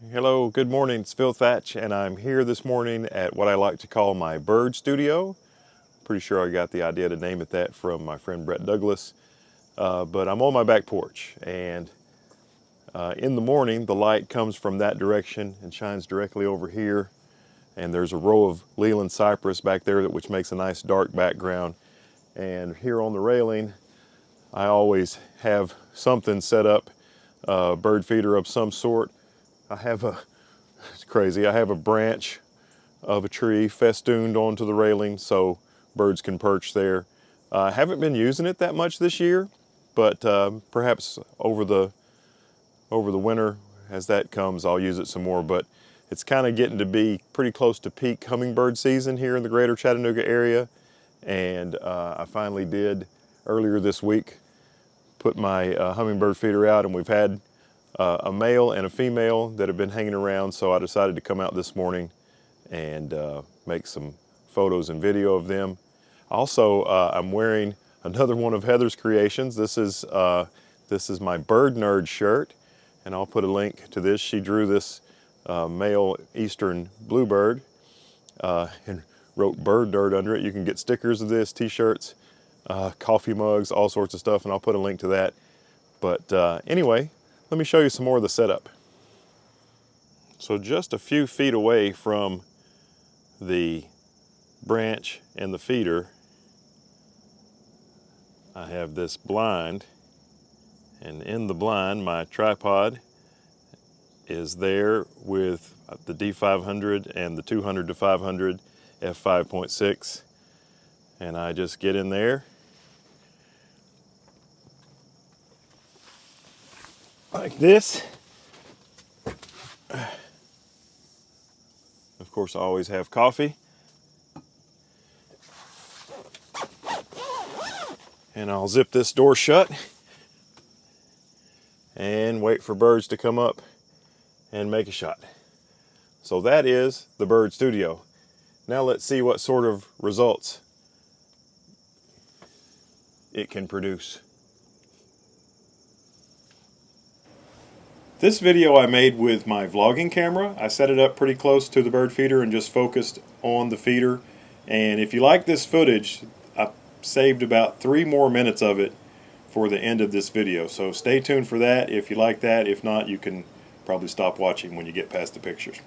Hello, good morning. It's Phil Thatch, and I'm here this morning at what I like to call my bird studio. Pretty sure I got the idea to name it that from my friend Brett Douglas. But I'm on my back porch, and in the morning the light comes from that direction and shines directly over here. And there's a row of Leland cypress back there, which makes a nice dark background. And here on the railing, I always have something set up, a bird feeder of some sort. It's crazy, I have a branch of a tree festooned onto the railing so birds can perch there. I haven't been using it that much this year, but perhaps over the winter, as that comes, I'll use it some more. But it's kind of getting to be pretty close to peak hummingbird season here in the greater Chattanooga area. And I finally did, earlier this week, put my hummingbird feeder out, and we've had a male and a female that have been hanging around, so I decided to come out this morning and make some photos and video of them. Also, I'm wearing another one of Heather's creations. This is my Bird Nerd shirt, and I'll put a link to this. She drew this male eastern bluebird and wrote Bird Nerd under it. You can get stickers of this, t-shirts, coffee mugs, all sorts of stuff, and I'll put a link to that. But anyway, let me show you some more of the setup. So just a few feet away from the branch and the feeder, I have this blind, and in the blind my tripod is there with the D500 and the 200 to 500 f5.6, and I just get in there like this. Of course, I always have coffee. And I'll zip this door shut and wait for birds to come up and make a shot. So that is the bird studio. Now let's see what sort of results it can produce. This video I made with my vlogging camera. I set it up pretty close to the bird feeder and just focused on the feeder. And if you like this footage, I saved about 3 more minutes of it for the end of this video. So stay tuned for that if you like that. If not, you can probably stop watching when you get past the pictures.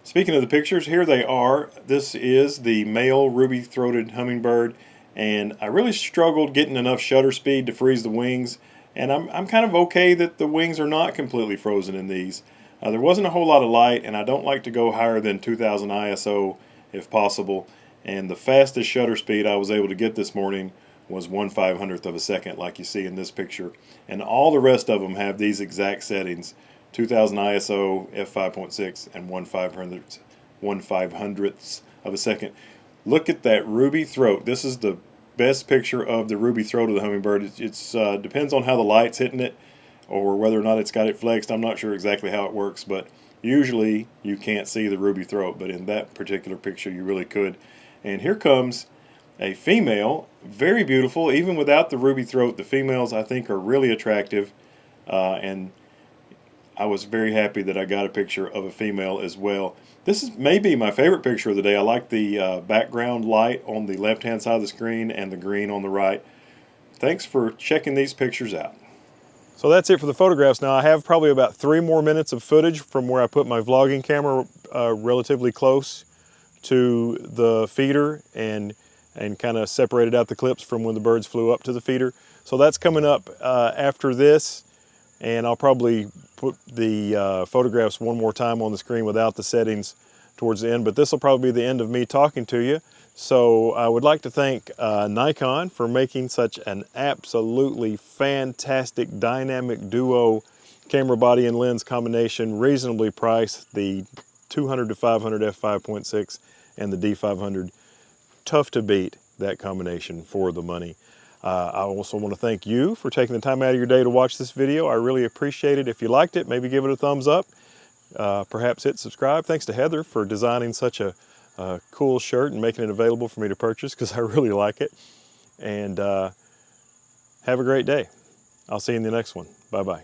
Speaking of the pictures, here they are. This is the male ruby-throated hummingbird, and I really struggled getting enough shutter speed to freeze the wings. And I'm kind of okay that the wings are not completely frozen in these. There wasn't a whole lot of light, and I don't like to go higher than 2000 ISO if possible. And the fastest shutter speed I was able to get this morning was 1/500th of a second, like you see in this picture. And all the rest of them have these exact settings: 2000 ISO, f5.6, and 1/500ths of a second. Look at that ruby throat. This is the best picture of the ruby throat of the hummingbird. It's depends on how the light's hitting it or whether or not it's got it flexed. I'm not sure exactly how it works, but usually you can't see the ruby throat, but in that particular picture you really could. And here comes a female, very beautiful. Even without the ruby throat, the females I think are really attractive, and I was very happy that I got a picture of a female as well. This is maybe my favorite picture of the day. I like the background light on the left hand side of the screen and the green on the right. Thanks for checking these pictures out. So that's it for the photographs. Now I have probably about 3 more minutes of footage from where I put my vlogging camera relatively close to the feeder and kind of separated out the clips from when the birds flew up to the feeder. So that's coming up after this, and I'll probably put the photographs one more time on the screen without the settings towards the end, but this will probably be the end of me talking to you. So I would like to thank Nikon for making such an absolutely fantastic dynamic duo camera body and lens combination, reasonably priced. The 200 to 500 f5.6 and the D500, tough to beat that combination for the money. I also want to thank you for taking the time out of your day to watch this video. I really appreciate it. If you liked it, maybe give it a thumbs up. Perhaps hit subscribe. Thanks to Heather for designing such a cool shirt and making it available for me to purchase, because I really like it. And have a great day. I'll see you in the next one. Bye-bye.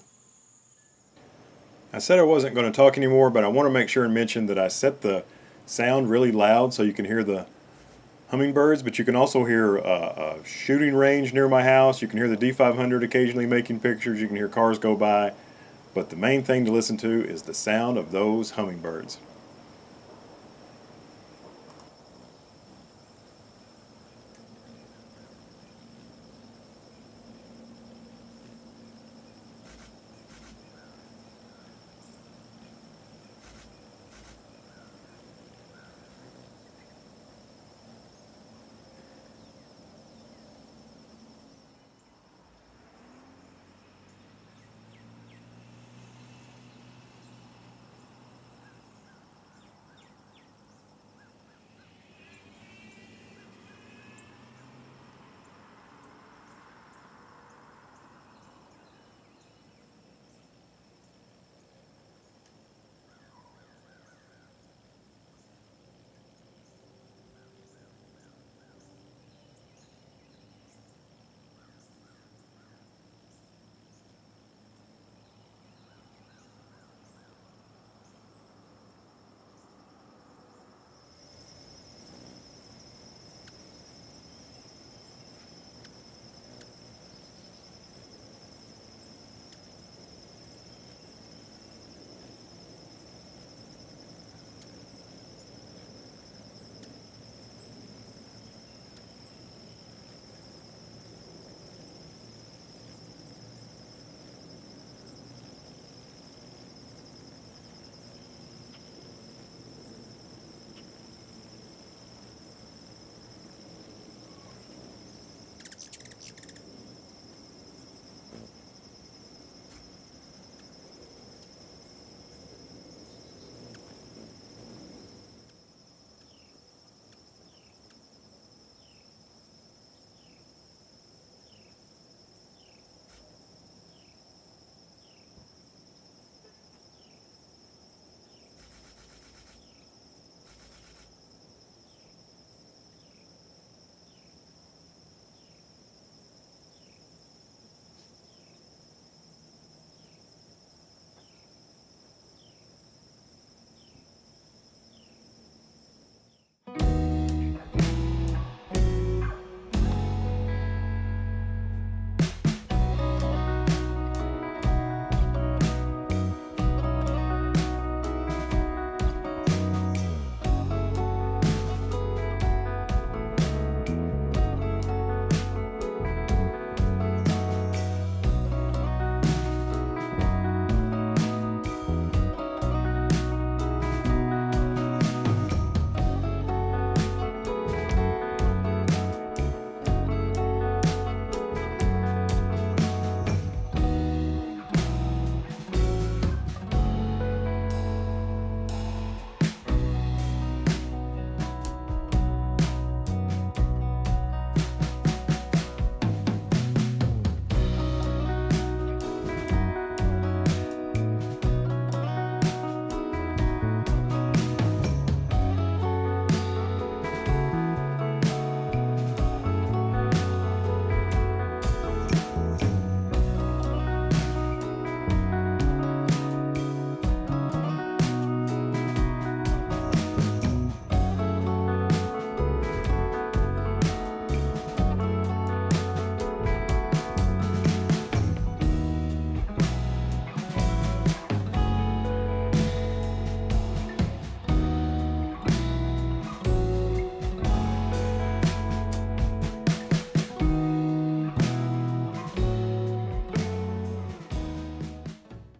I said I wasn't going to talk anymore, but I want to make sure and mention that I set the sound really loud so you can hear the hummingbirds, but you can also hear a shooting range near my house. You can hear the D500 occasionally making pictures. You can hear cars go by. But the main thing to listen to is the sound of those hummingbirds.